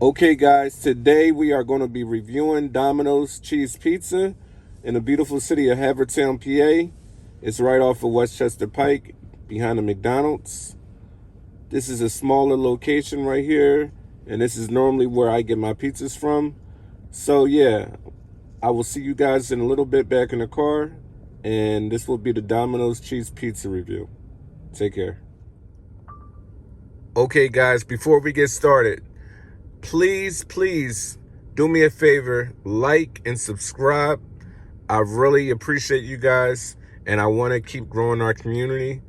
Okay, guys, today we are going to be reviewing Domino's Cheese Pizza in the beautiful city of Havertown, PA. It's right off of Westchester Pike behind the McDonald's. This is a smaller location right here, and this is normally where I get my pizzas from. So, yeah, I will see you guys in a little bit back in the car, and this will be the Domino's Cheese Pizza review. Take care. Okay, guys, before we get started, please do me a favor, like and subscribe. I really appreciate you guys, and I want to keep growing our community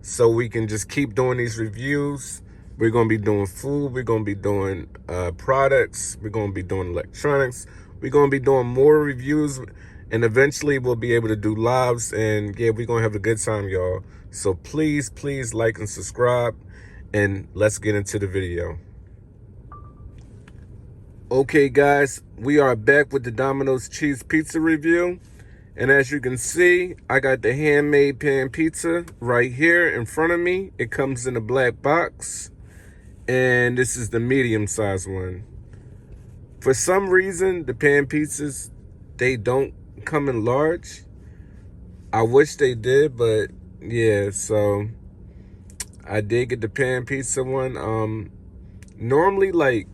so we can just keep doing these reviews. We're going to be doing food, we're going to be doing products, we're going to be doing electronics, we're going to be doing more reviews, and eventually we'll be able to do lives. And yeah, we're going to have a good time, y'all. So please like and subscribe, and let's get into the video. Okay, guys, we are back with the Domino's Cheese Pizza review. And as you can see, I got the handmade pan pizza right here in front of me. It comes in a black box, and this is the medium size one. For some reason, the pan pizzas, they don't come in large. I wish they did, but yeah, so I did get the pan pizza one. Normally, like,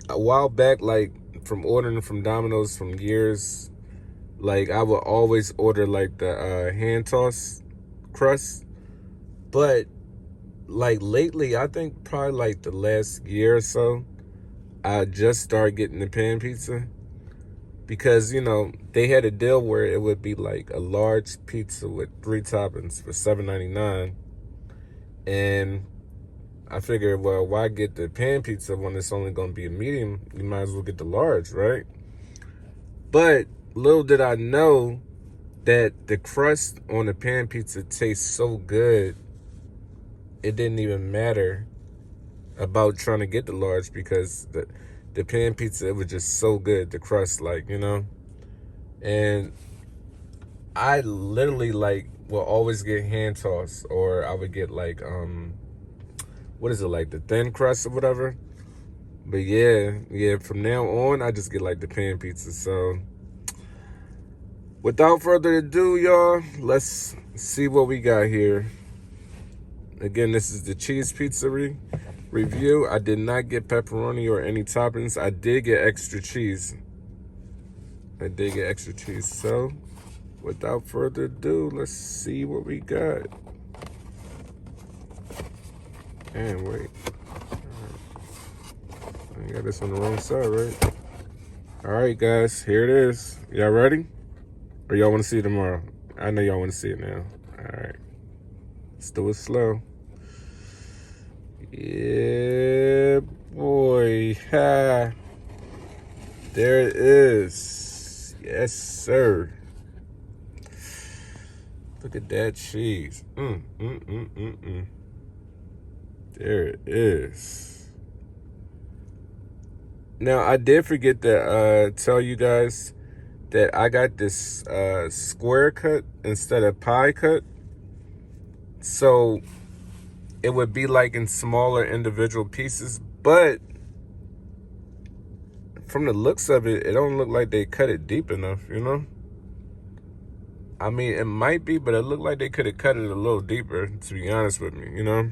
a while back, like from ordering from Domino's from years, like I would always order like the hand toss crust. But like lately, I think probably like the last year or so, I just started getting the pan pizza because, you know, they had a deal where it would be like a large pizza with 3 toppings for $7.99. And I figured, well, why get the pan pizza when it's only going to be a medium? You might as well get the large, right? But little did I know that the crust on the pan pizza tastes so good, it didn't even matter about trying to get the large because the pan pizza, it was just so good, the crust, like, you know? And I literally, like, will always get hand tossed, or I would get, like, what is it, like the thin crust or whatever. But yeah, from now on, I just get like the pan pizza. So without further ado, y'all, let's see what we got here. Again, this is the cheese pizza review. I did not get pepperoni or any toppings. I did get extra cheese. So without further ado, let's see what we got. And wait. I got this on the wrong side, right? All right, guys, here it is. Y'all ready? Or y'all want to see it tomorrow? I know y'all want to see it now. All right. Let's do it slow. Yeah, boy. Ha. There it is. Yes, sir. Look at that cheese. There it is. Now, I did forget to tell you guys that I got this square cut instead of pie cut. So it would be like in smaller individual pieces. But from the looks of it, it don't look like they cut it deep enough, you know? I mean, it might be, but it looked like they could have cut it a little deeper, to be honest with me, you know?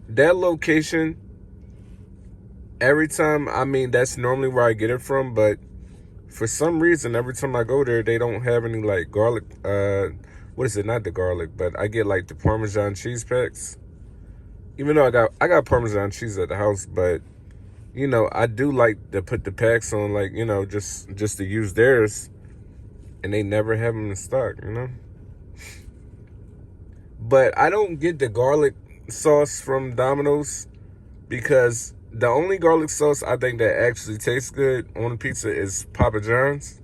That location, every time, I mean, that's normally where I get it from, but for some reason, every time I go there, they don't have any, like, garlic, what is it, not the garlic, but I get, like, the Parmesan cheese packs. Even though I got Parmesan cheese at the house, but, you know, I do like to put the packs on, like, you know, just to use theirs, and they never have them in stock, you know? But I don't get the garlic sauce from Domino's because the only garlic sauce I think that actually tastes good on a pizza is Papa John's.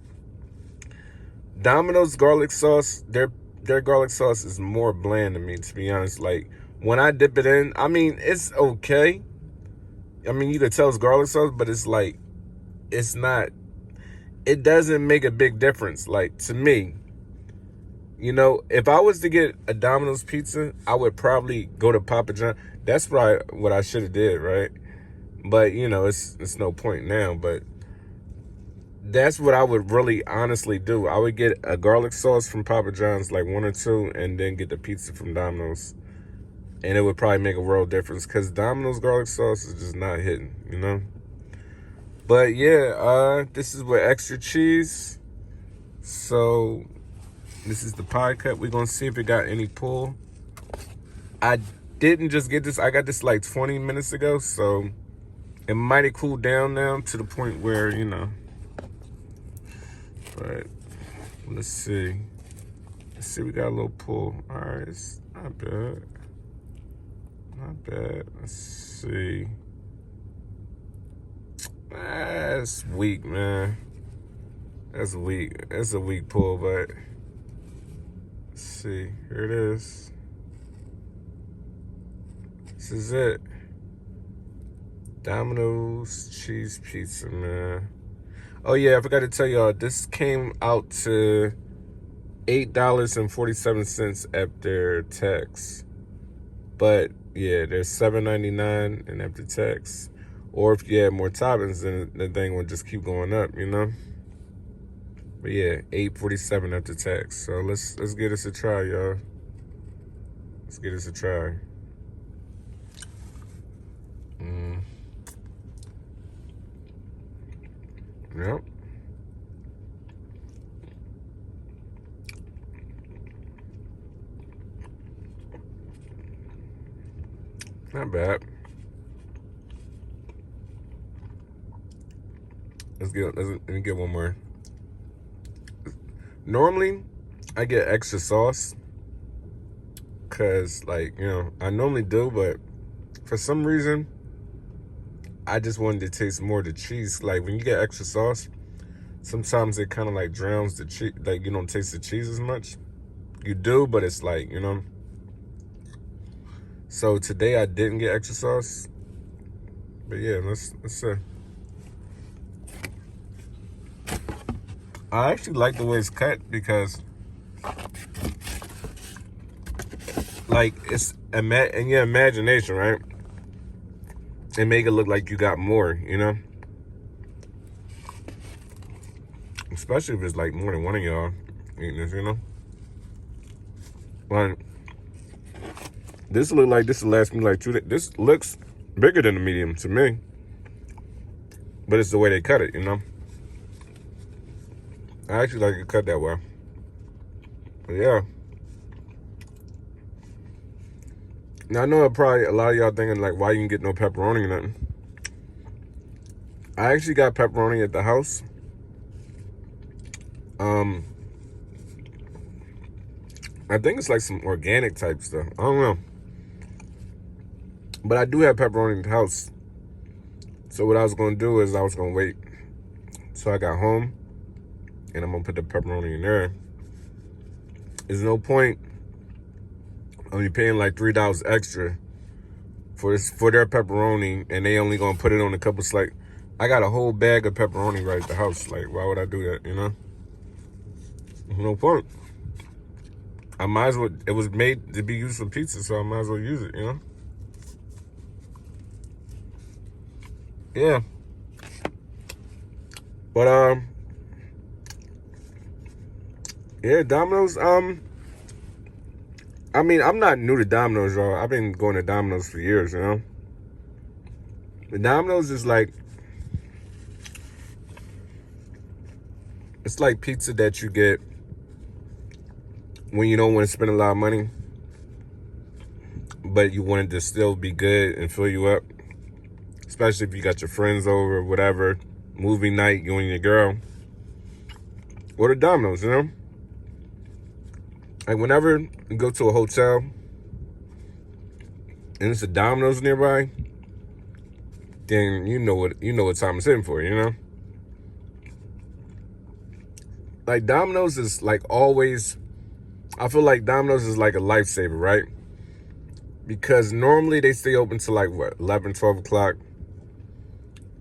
Domino's garlic sauce, their garlic sauce is more bland to me, to be honest. Like, when I dip it in, I mean, it's okay. I mean, you could tell it's garlic sauce, but it's like, it doesn't make a big difference, like, to me. You know, if I was to get a Domino's pizza, I would probably go to Papa John. That's what I should have did, right? But you know, it's no point now. But that's what I would really honestly do. I would get a garlic sauce from Papa John's, like 1 or 2, and then get the pizza from Domino's. And it would probably make a world difference because Domino's garlic sauce is just not hitting, you know? But yeah, this is with extra cheese. So this is the pie cut. We're going to see if it got any pull. I didn't just get this. I got this like 20 minutes ago. So it might have cooled down now to the point where, you know. But let's see. Let's see, we got a little pull. All right, it's not bad. Not bad. Let's see. That's weak, man. That's weak. That's a weak pull, but let's see. Here it is. This is it. Domino's cheese pizza, man. Oh yeah, I forgot to tell y'all, this came out to $8.47 after tax. But yeah, there's $7.99 and after tax. Or if you add more toppings, then the thing will just keep going up, you know? But yeah, $8.47 after tax. So let's give this a try, y'all. Let's give this a try. Yep. Not bad. Let me get one more. Normally, I get extra sauce. Cause like, you know, I normally do, but for some reason, I just wanted to taste more of the cheese. Like when you get extra sauce, sometimes it kind of like drowns the cheese. Like you don't taste the cheese as much. You do, but it's like, you know. So today I didn't get extra sauce. But yeah, let's see. I actually like the way it's cut because like it's in your imagination, right? And make it look like you got more, you know? Especially if it's like more than one of y'all eating this, you know? Like, this look like this will last me like 2 days. This looks bigger than the medium to me. But it's the way they cut it, you know? I actually like it cut that way. But yeah. Now I know probably a lot of y'all thinking like, why you can get no pepperoni or nothing. I actually got pepperoni at the house. I think it's like some organic type stuff. I don't know. But I do have pepperoni in the house. So what I was going to do is I was going to wait till I got home. And I'm going to put the pepperoni in there. There's no point of you paying like $3 extra for their pepperoni. And they only going to put it on a couple slices. I got a whole bag of pepperoni right at the house. Like, why would I do that, you know? There's no point. I might as well, it was made to be used for pizza, so I might as well use it, you know? Yeah. But, yeah, Domino's, I mean, I'm not new to Domino's, y'all. I've been going to Domino's for years, you know? The Domino's is like, it's like pizza that you get when you don't want to spend a lot of money, but you want it to still be good and fill you up. Especially if you got your friends over or whatever, movie night, you and your girl. Order Domino's, you know? Like whenever you go to a hotel and it's a Domino's nearby, then you know what time it's in for, you know? Like Domino's is like always, I feel like Domino's is like a lifesaver, right? Because normally they stay open till like what, 11, 12 o'clock.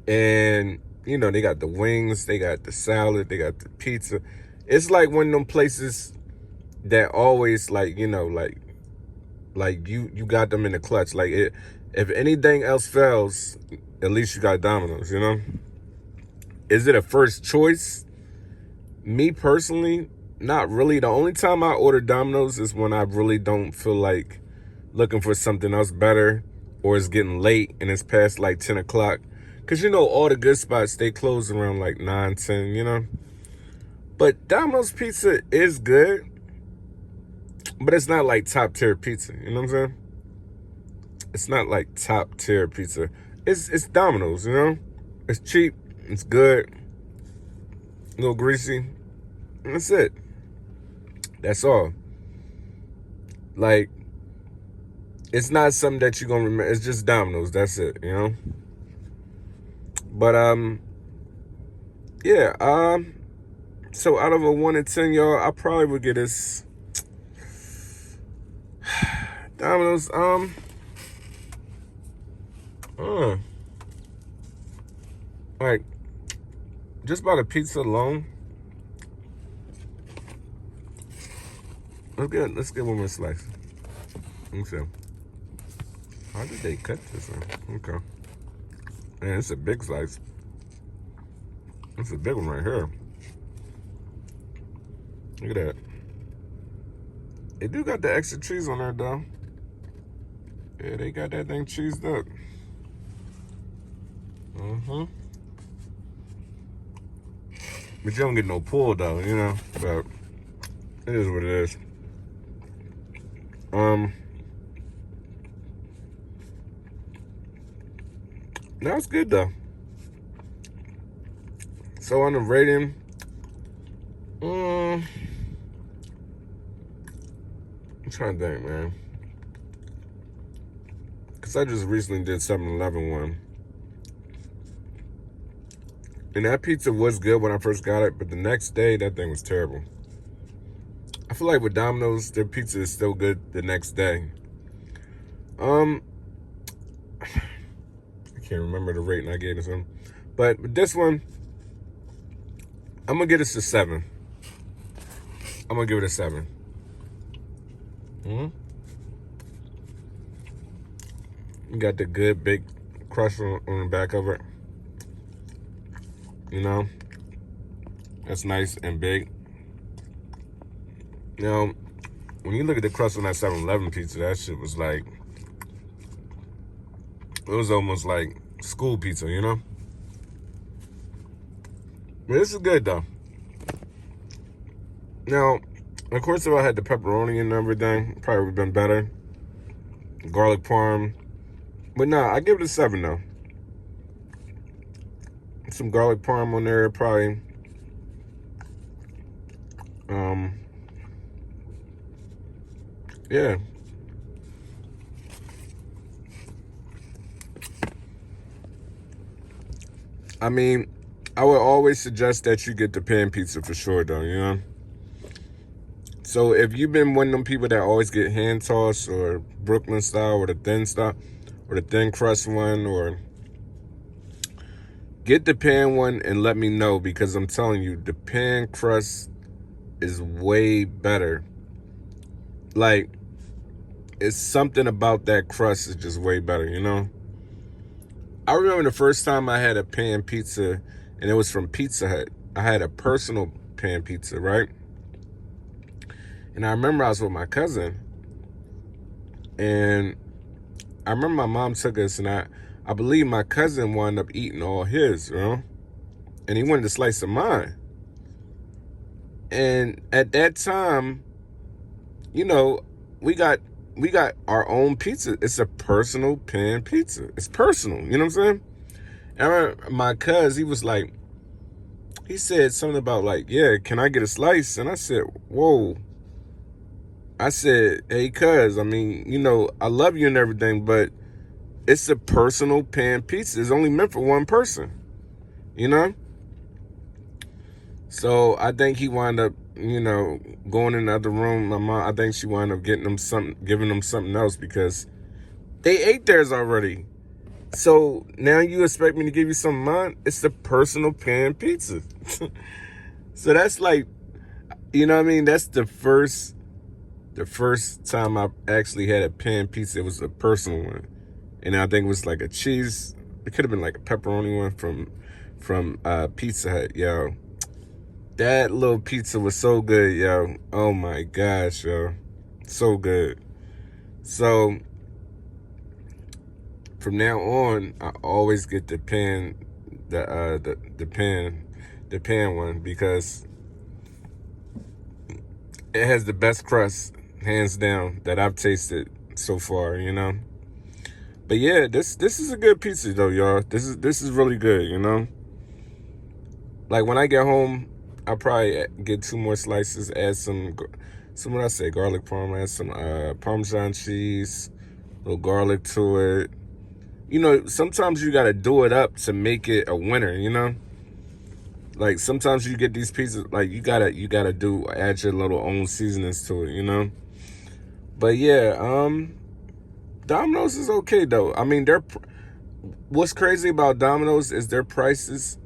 And, you know, they got the wings, they got the salad, they got the pizza. It's like one of them places that always, like, you know, like you got them in the clutch. Like, if anything else fails, at least you got Domino's, you know? Is it a first choice? Me personally, not really. The only time I order Domino's is when I really don't feel like looking for something else better, or it's getting late and it's past like 10 o'clock. Because, you know, all the good spots, they close around like 9, 10, you know? But Domino's pizza is good, but it's not like top tier pizza, you know what I'm saying? It's not like top tier pizza. It's Domino's, you know? It's cheap, it's good, a little greasy, and that's it. That's all. Like, it's not something that you're gonna remember. It's just Domino's, that's it, you know? But yeah, so out of a 1 to 10, y'all, I probably would get this Domino's, like, just by the pizza alone. Let's get one more slice. Okay. How did they cut this one? Okay. Man, it's a big slice. It's a big one right here. Look at that. They do got the extra cheese on there, though. Yeah, they got that thing cheesed up. But you don't get no pull, though, you know? But it is what it is. Now it's good, though. So on the rating, I'm trying to think, man. Because I just recently did 7-Eleven one. And that pizza was good when I first got it, but the next day, that thing was terrible. I feel like with Domino's, their pizza is still good the next day. I can't remember the rating I gave this one. But with this one, I'm going to give this a 7. I'm going to give it a 7. You got the good big crust on the back of it. You know? That's nice and big. You know, when you look at the crust on that 7-Eleven pizza, that shit was like, it was almost like school pizza, you know? But this is good, though. Now, of course, if I had the pepperoni and everything, probably would have been better. Garlic parm. But nah, I give it a 7, though. Some garlic parm on there, probably. Yeah. I mean, I would always suggest that you get the pan pizza for sure, though, you know? So if you've been one of them people that always get hand tossed or Brooklyn style or the thin style or the thin crust one, or get the pan one and let me know, because I'm telling you, the pan crust is way better. Like, it's something about that crust is just way better, you know? I remember the first time I had a pan pizza, and it was from Pizza Hut. I had a personal pan pizza, right? And I remember I was with my cousin, and I remember my mom took us, and I believe my cousin wound up eating all his, you know? And he wanted a slice of mine. And at that time, you know, we got our own pizza. It's a personal pan pizza. It's personal, you know what I'm saying? And I remember my cuz, he said something about like, yeah, can I get a slice? And I said, whoa. I said, hey, cuz, I mean, you know, I love you and everything, but it's a personal pan pizza. It's only meant for one person, you know? So I think he wound up, you know, going in the other room. My mom, I think she wound up giving them something else, because they ate theirs already. So now you expect me to give you some of mine? It's the personal pan pizza. So that's like, you know what I mean? That's the first The first time I actually had a pan pizza, it was a personal one. And I think it was like a cheese. It could have been like a pepperoni one from Pizza Hut, yo. That little pizza was so good, yo. Oh my gosh, yo. So good. So from now on, I always get the pan one, because it has the best crust, hands down, that I've tasted so far, you know. But yeah, this is a good pizza though, y'all. This is really good, you know. Like when I get home, I'll probably get 2 more slices, add some what I say, garlic parm, add some Parmesan cheese, a little garlic to it. You know, sometimes you gotta do it up to make it a winner, you know? Like sometimes you get these pizzas, like you gotta add your little own seasonings to it, you know? But yeah, Domino's is okay though. I mean, what's crazy about Domino's is their prices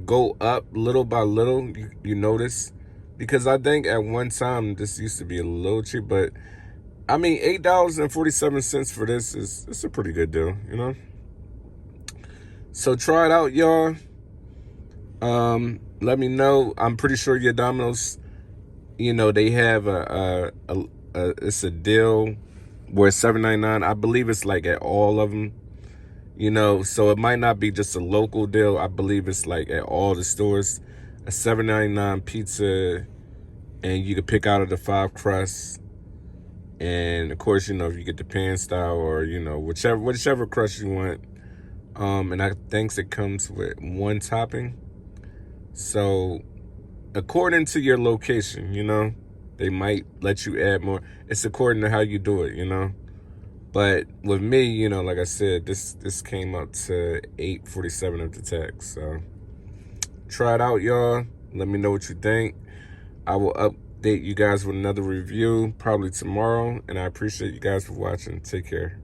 go up little by little. You notice, because I think at one time this used to be a little cheap, but I mean $8.47 for this it's a pretty good deal, you know. So try it out, y'all. Let me know. I'm pretty sure your Domino's, you know, they have it's a deal where it's $7.99. I believe it's like at all of them. You know, so it might not be just a local deal. I believe it's like at all the stores. A $7.99 pizza, and you can pick out of the 5 crusts. And of course, you know, if you get the pan style, or you know, whichever crust you want. And I think it comes with 1 topping. So according to your location, you know, they might let you add more. It's according to how you do it, you know. But with me, you know, like I said, this came up to $8.47 of the tax. So try it out, y'all. Let me know what you think. I will update you guys with another review probably tomorrow. And I appreciate you guys for watching. Take care.